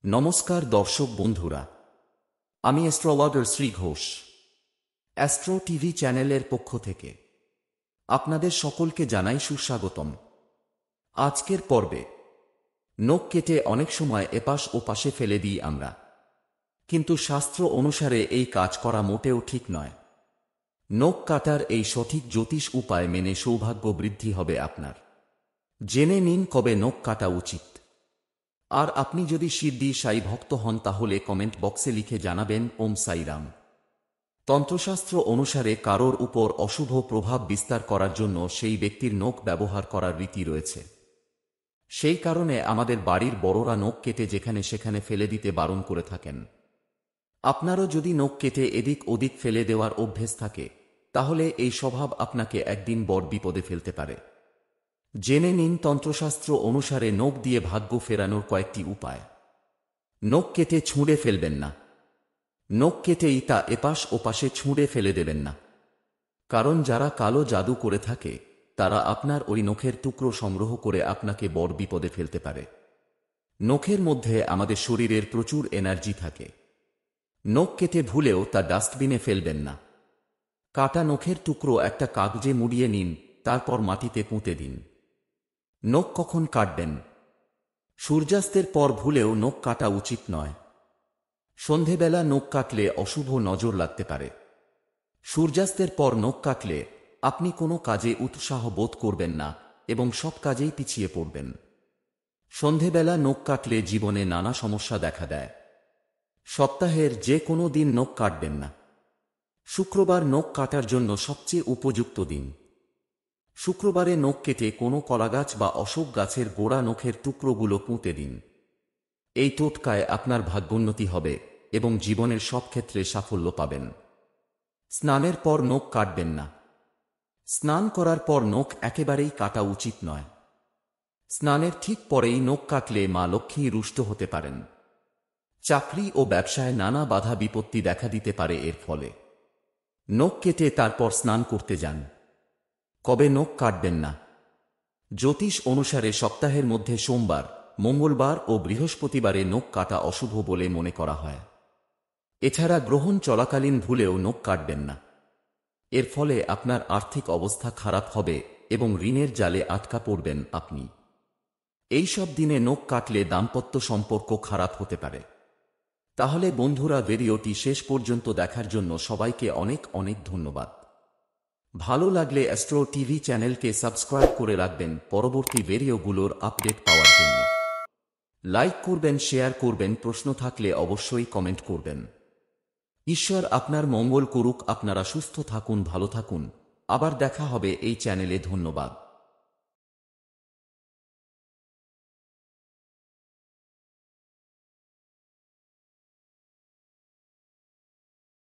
নমস্কার দর্শক বন্ধুরা, আমি astrologer Shri Ghosh astro TV চ্যানেলের পক্ষ থেকে আপনাদের সকলকে জানাই সুস্বাগতম। আজকের পর্বে নখ কেটে অনেক সময় এপাশ ওপাশে ফেলে দিই আমরা, কিন্তু শাস্ত্র অনুসারে এই কাজ করা মোটেও ঠিক নয়। নখ কাটার এই সঠিক জ্যোতিষ উপায় মেনে সৌভাগ্য বৃদ্ধি হবে আপনার। জেনে নিন কবে নখ কাটা উচিত। আর আপনি যদি শিরডি সাই ভক্ত হন তাহলে কমেন্ট বক্সে লিখে জানাবেন ওম সাইরাম। তন্ত্রশাস্ত্র অনুসারে কারোর উপর অশুভ প্রভাব বিস্তার করার জন্য সেই ব্যক্তির নখ ব্যবহার করার রীতি রয়েছে। সেই কারণে আমাদের বাড়ির বড়রা নখ কেটে যেখানে সেখানে ফেলে দিতে বারণ করে থাকেন। আপনারও যদি নখ কেটে এদিক ওদিক ফেলে দেওয়ার অভ্যেস থাকে, তাহলে এই স্বভাব আপনাকে একদিন বড় বিপদে ফেলতে পারে। জেনে নিন তন্ত্রশাস্ত্র অনুসারে নখ দিয়ে ভাগ্য ফেরানোর কয়েকটি উপায়। নখ কেটে ছুঁড়ে ফেলবেন না। নখ কেটেই তা এপাশ ওপাশে ছুঁড়ে ফেলে দেবেন না, কারণ যারা কালো জাদু করে থাকে তারা আপনার ওই নখের টুকরো সংগ্রহ করে আপনাকে বড় বিপদে ফেলতে পারে। নখের মধ্যে আমাদের শরীরের প্রচুর এনার্জি থাকে। নখ কেটে ভুলেও তা ডাস্টবিনে ফেলবেন না। কাটা নখের টুকরো একটা কাগজে মুড়িয়ে নিন, তারপর মাটিতে পুঁতে দিন। নখ কখন কাটবেন? সূর্যাস্তের পর ভুলেও নখ কাটা উচিত নয়। সন্ধেবেলা নখ কাটলে অশুভ নজর লাগতে পারে। সূর্যাস্তের পর নখ কাটলে আপনি কোনো কাজে উৎসাহ বোধ করবেন না এবং সব কাজেই পিছিয়ে পড়বেন। সন্ধেবেলা নখ কাটলে জীবনে নানা সমস্যা দেখা দেয়। সপ্তাহের যে কোনো দিন নখ কাটবেন না। শুক্রবার নখ কাটার জন্য সবচেয়ে উপযুক্ত দিন। শুক্রবারে নখ কেটে কোনো কলাগাছ বা অশোক গাছের গোড়া নখের টুকরোগুলো পুঁতে দিন। এই টোটকায় আপনার ভাগ্যোন্নতি হবে এবং জীবনের সব ক্ষেত্রে সাফল্য পাবেন। স্নানের পর নখ কাটবেন না। স্নান করার পর নখ একেবারেই কাটা উচিত নয়। স্নানের ঠিক পরেই নখ কাটলে মা লক্ষ্মী রুষ্ট হতে পারেন। চাকরি ও ব্যবসায় নানা বাধা বিপত্তি দেখা দিতে পারে এর ফলে। নখ কেটে তারপর স্নান করতে যান। কবে নখ কাটবেন না? জ্যোতিষ অনুসারে সপ্তাহের মধ্যে সোমবার, মঙ্গলবার ও বৃহস্পতিবারে নখ কাটা অশুভ বলে মনে করা হয়। এছাড়া গ্রহণ চলাকালীন ভুলেও নখ কাটবেন না। এর ফলে আপনার আর্থিক অবস্থা খারাপ হবে এবং ঋণের জালে আটকা পড়বেন আপনি। এই সব দিনে নখ কাটলে দাম্পত্য সম্পর্ক খারাপ হতে পারে। তাহলে বন্ধুরা, ভিডিওটি শেষ পর্যন্ত দেখার জন্য সবাইকে অনেক অনেক ধন্যবাদ। ভালো লাগলে অ্যাস্ট্রো টিভি চ্যানেলকে সাবস্ক্রাইব করে রাখবেন পরবর্তী ভিডিওগুলোর আপডেট পাওয়ার জন্য। লাইক করবেন, শেয়ার করবেন, প্রশ্ন থাকলে অবশ্যই কমেন্ট করবেন। ঈশ্বর আপনার মঙ্গল করুক। আপনারা সুস্থ থাকুন, ভালো থাকুন। আবার দেখা হবে এই চ্যানেলে। ধন্যবাদ।